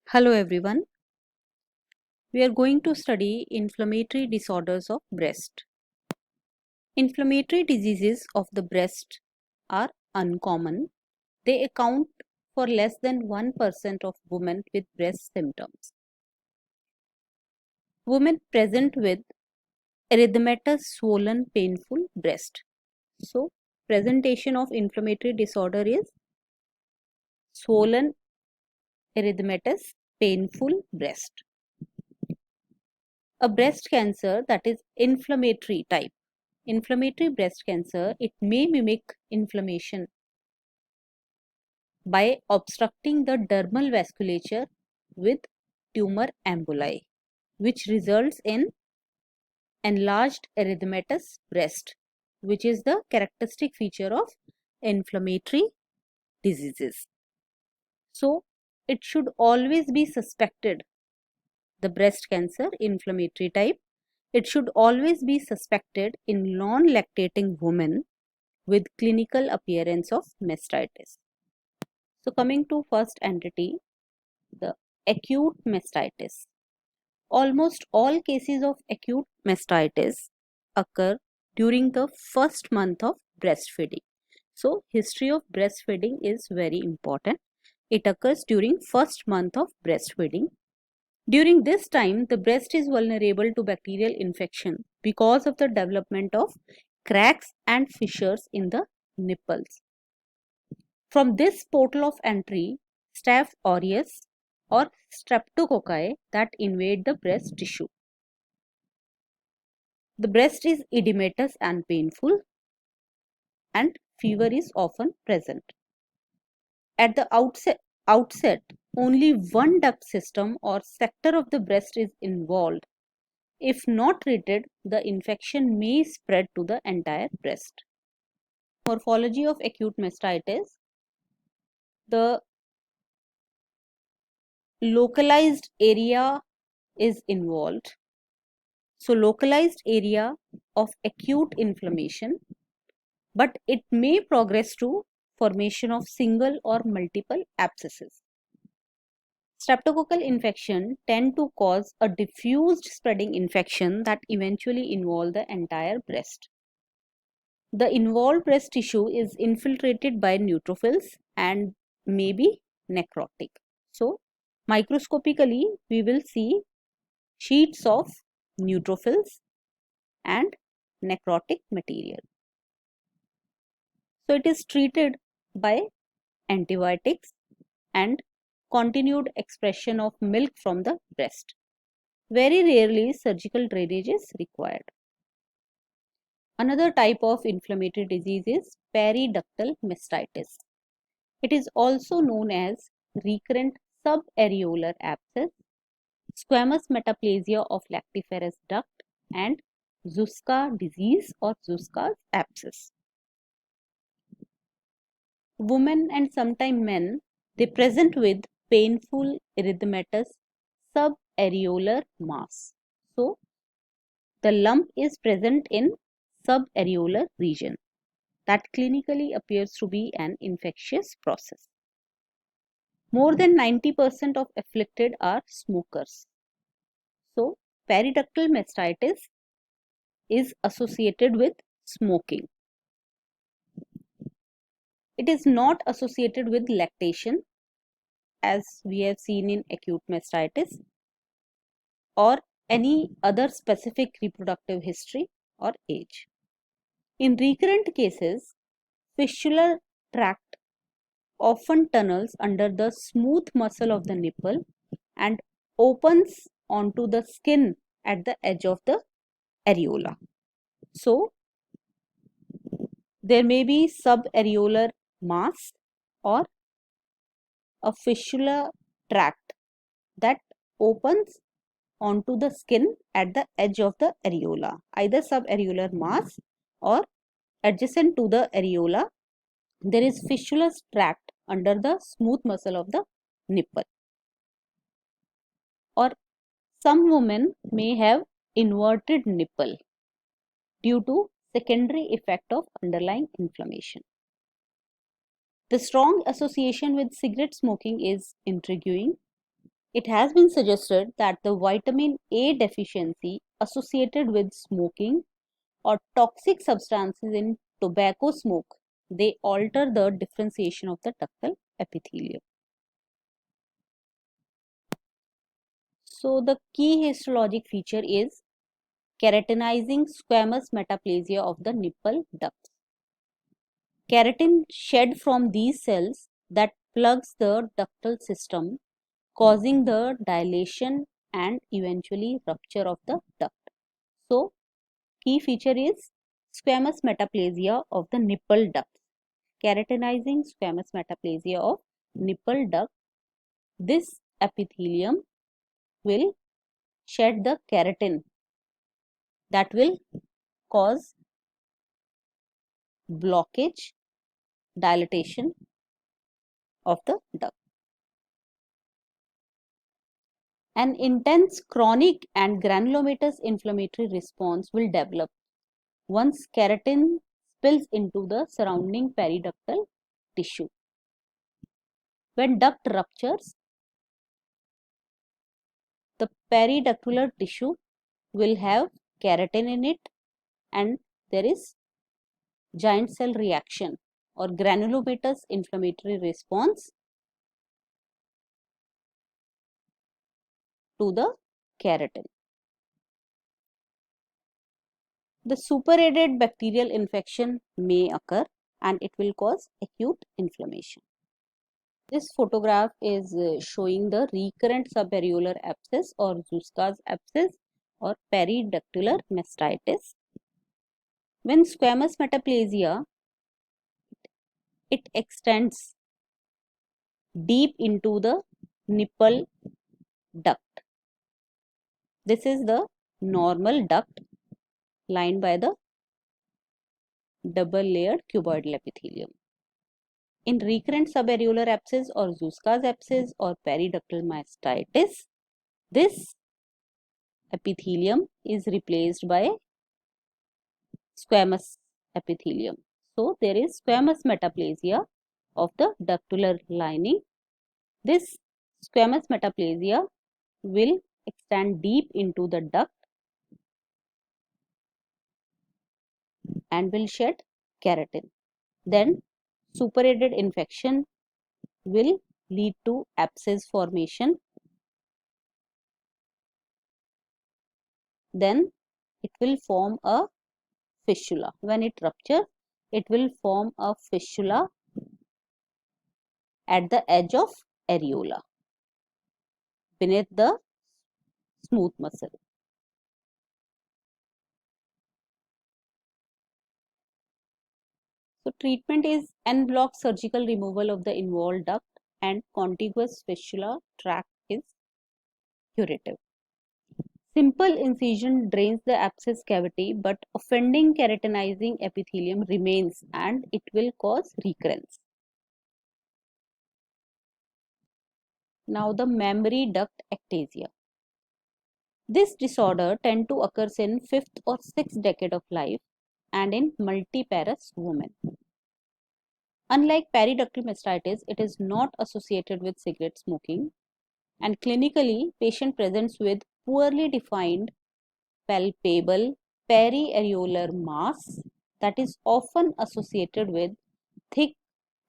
Hello everyone. We are going to study inflammatory disorders of breast. Inflammatory diseases of the breast are uncommon. They account for less than 1% of women with breast symptoms. Women present with erythematous swollen painful breast. So, presentation of inflammatory disorder is swollen erythematous painful breast. A breast cancer that is inflammatory type. Inflammatory breast cancer, it may mimic inflammation by obstructing the dermal vasculature with tumor emboli, which results in enlarged erythematous breast, which is the characteristic feature of inflammatory diseases. So, it should always be suspected, the breast cancer inflammatory type, it should always be suspected in non-lactating women with clinical appearance of mastitis. So coming to first entity, the acute mastitis. Almost all cases of acute mastitis occur during the first month of breastfeeding. So history of breastfeeding is very important. It occurs during first month of breastfeeding. During this time, the breast is vulnerable to bacterial infection because of the development of cracks and fissures in the nipples. From this portal of entry, Staph aureus or streptococci that invade the breast tissue. The breast is edematous and painful, and fever is often present. At the outset, only one duct system or sector of the breast is involved. If not treated, the infection may spread to the entire breast. Morphology of acute mastitis. The localized area is involved. So localized area of acute inflammation, but it may progress to formation of single or multiple abscesses. Streptococcal infection tend to cause a diffused spreading infection that eventually involve the entire breast. The involved breast tissue is infiltrated by neutrophils and may be necrotic. So microscopically we will see sheets of neutrophils and necrotic material. So it is treated by antibiotics and continued expression of milk from the breast. Very rarely surgical drainage is required. Another type of inflammatory disease is periductal mastitis. It is also known as recurrent subareolar abscess, squamous metaplasia of lactiferous duct, and Zuska disease or Zuska's abscess. Women and sometimes men, they present with painful erythematous subareolar mass. So, the lump is present in subareolar region. That clinically appears to be an infectious process. More than 90% of afflicted are smokers. So, periductal mastitis is associated with smoking. It is not associated with lactation as we have seen in acute mastitis or any other specific reproductive history or age. In recurrent cases, fissular tract often tunnels under the smooth muscle of the nipple and opens onto the skin at the edge of the areola. So, there may be subareolar mass or a fissular tract that opens onto the skin at the edge of the areola, either subareolar mass or adjacent to the areola, there is fissular tract under the smooth muscle of the nipple. Or some women may have inverted nipple due to secondary effect of underlying inflammation. The strong association with cigarette smoking is intriguing. It has been suggested that the vitamin A deficiency associated with smoking or toxic substances in tobacco smoke, they alter the differentiation of the ductal epithelium. So the key histologic feature is keratinizing squamous metaplasia of the nipple ducts. Keratin shed from these cells that plugs the ductal system, causing the dilation and eventually rupture of the duct. So, key feature is squamous metaplasia of the nipple duct. Keratinizing squamous metaplasia of nipple duct. This epithelium will shed the keratin that will cause blockage, dilatation of the duct. An intense chronic and granulomatous inflammatory response will develop once keratin spills into the surrounding periductal tissue. When duct ruptures, the periductal tissue will have keratin in it and there is giant cell reaction or granulomatous inflammatory response to the keratin. The superadded bacterial infection may occur and it will cause acute inflammation. This photograph is showing the recurrent subareolar abscess or Zouska's abscess or periductal mastitis. When squamous metaplasia, it extends deep into the nipple duct. This is the normal duct lined by the double layered cuboidal epithelium. In recurrent subareolar abscess or Zouska's abscess or periductal mastitis, this epithelium is replaced by squamous epithelium. So, there is squamous metaplasia of the ductular lining. This squamous metaplasia will extend deep into the duct and will shed keratin. Then, superadded infection will lead to abscess formation. Then, it will form a fistula. When it ruptures, it will form a fistula at the edge of areola beneath the smooth muscle. So, treatment is en bloc surgical removal of the involved duct and contiguous fistula tract is curative. Simple incision drains the abscess cavity, but offending keratinizing epithelium remains and it will cause recurrence. Now, the mammary duct ectasia. This disorder tends to occur in 5th or 6th decade of life and in multiparous women. Unlike periductal mastitis, it is not associated with cigarette smoking and clinically patient presents with poorly defined palpable periareolar mass that is often associated with thick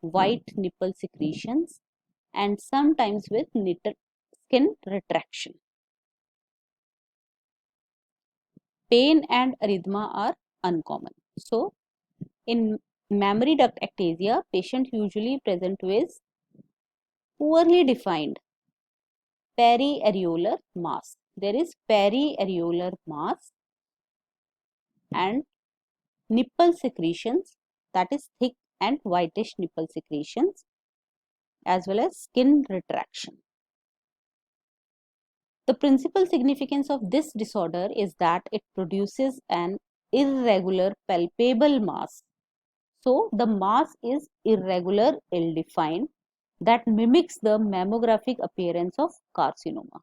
white nipple secretions and sometimes with skin retraction. Pain and erythema are uncommon. So, in mammary duct ectasia, patient usually present with poorly defined periareolar mass. There is periareolar mass and nipple secretions, that is thick and whitish nipple secretions, as well as skin retraction. The principal significance of this disorder is that it produces an irregular palpable mass. So, the mass is irregular, ill-defined, that mimics the mammographic appearance of carcinoma.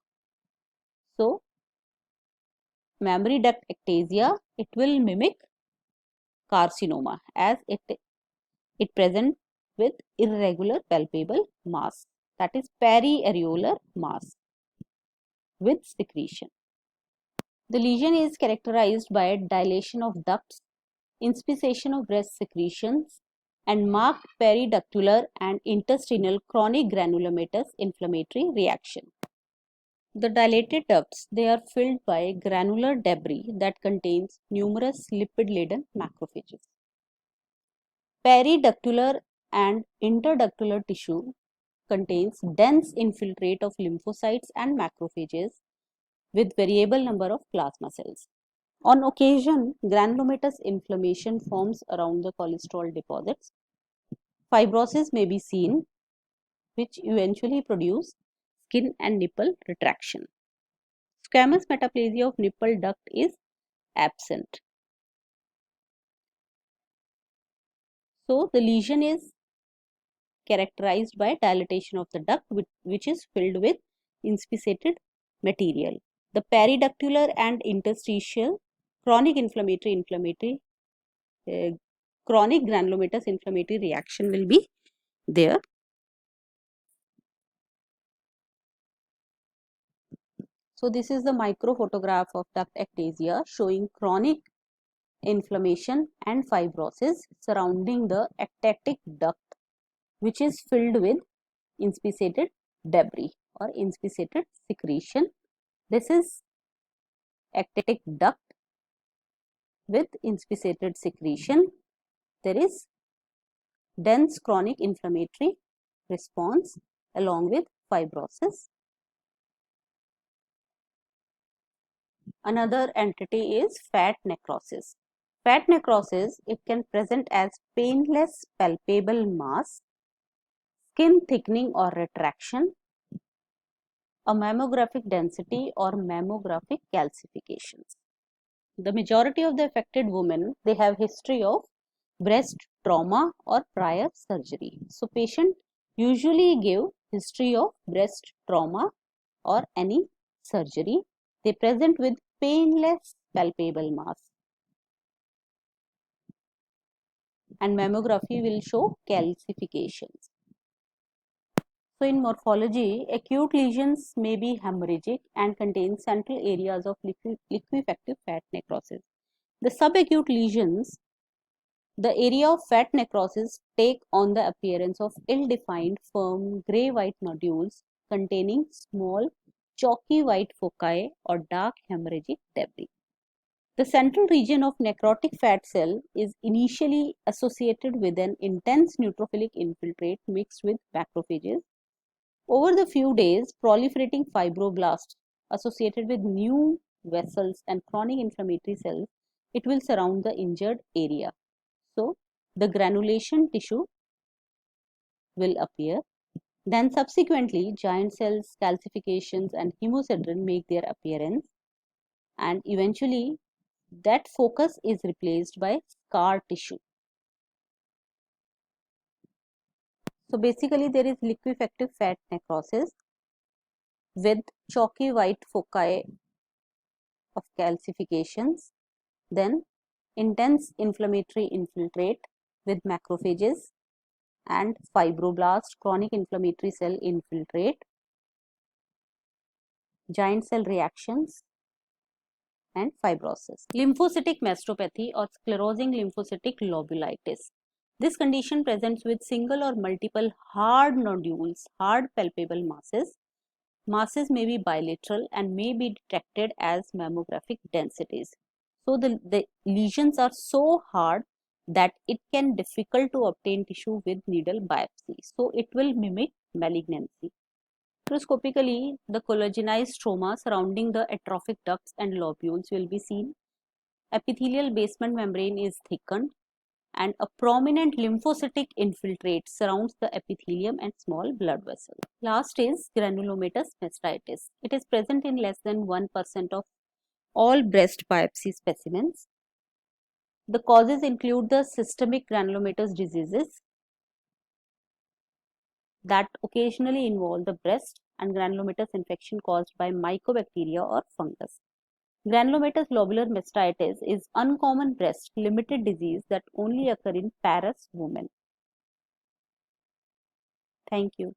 So, mammary duct ectasia, it will mimic carcinoma as it presents with irregular palpable mass, that is periareolar mass. with secretion. The lesion is characterized by dilation of ducts, inspission of breast secretions, and marked periductal and intestinal chronic granulomatous inflammatory reaction. The dilated ducts, they are filled by granular debris that contains numerous lipid-laden macrophages. Periductal and interductal tissue contains dense infiltrate of lymphocytes and macrophages with variable number of plasma cells. On occasion, granulomatous inflammation forms around the cholesterol deposits. Fibrosis may be seen, which eventually produce skin and nipple retraction. Squamous metaplasia of nipple duct is absent. So, the lesion is characterized by dilatation of the duct which is filled with inspissated material. The periductal and interstitial chronic chronic granulomatous inflammatory reaction will be there. So this is the micro photograph of duct ectasia showing chronic inflammation and fibrosis surrounding the ectatic duct, which is filled with inspissated debris or inspissated secretion. This is ectatic duct with inspissated secretion. There is dense chronic inflammatory response along with fibrosis. Another entity is fat necrosis. Fat necrosis, it can present as painless palpable mass, skin thickening or retraction, a mammographic density or mammographic calcifications. The majority of the affected women, they have history of breast trauma or prior surgery. So patient usually give history of breast trauma or any surgery. They present with painless palpable mass, and mammography will show calcifications. So in morphology, acute lesions may be hemorrhagic and contain central areas of liquefactive fat necrosis. The subacute lesions, the area of fat necrosis take on the appearance of ill-defined firm gray-white nodules containing small chalky white foci or dark hemorrhagic debris. The central region of necrotic fat cell is initially associated with an intense neutrophilic infiltrate mixed with macrophages. Over the few days, proliferating fibroblasts associated with new vessels and chronic inflammatory cells, it will surround the injured area. So, the granulation tissue will appear. Then subsequently, giant cells, calcifications and hemosiderin make their appearance, and eventually that focus is replaced by scar tissue. So basically there is liquefactive fat necrosis with chalky white foci of calcifications, then intense inflammatory infiltrate with macrophages and fibroblast, chronic inflammatory cell infiltrate, giant cell reactions and fibrosis. Lymphocytic mastopathy or sclerosing lymphocytic lobulitis. This condition presents with single or multiple hard nodules, hard palpable masses. Masses may be bilateral and may be detected as mammographic densities. So the lesions are so hard that it can difficult to obtain tissue with needle biopsy. So it will mimic malignancy. Microscopically, the collagenized stroma surrounding the atrophic ducts and lobules will be seen. Epithelial basement membrane is thickened and a prominent lymphocytic infiltrate surrounds the epithelium and small blood vessels. Last is granulomatous mastitis. It is present in less than 1% of all breast biopsy specimens. The causes include the systemic granulomatous diseases that occasionally involve the breast and granulomatous infection caused by mycobacteria or fungus. Granulomatous lobular mastitis is uncommon breast limited disease that only occur in Paris women. Thank you.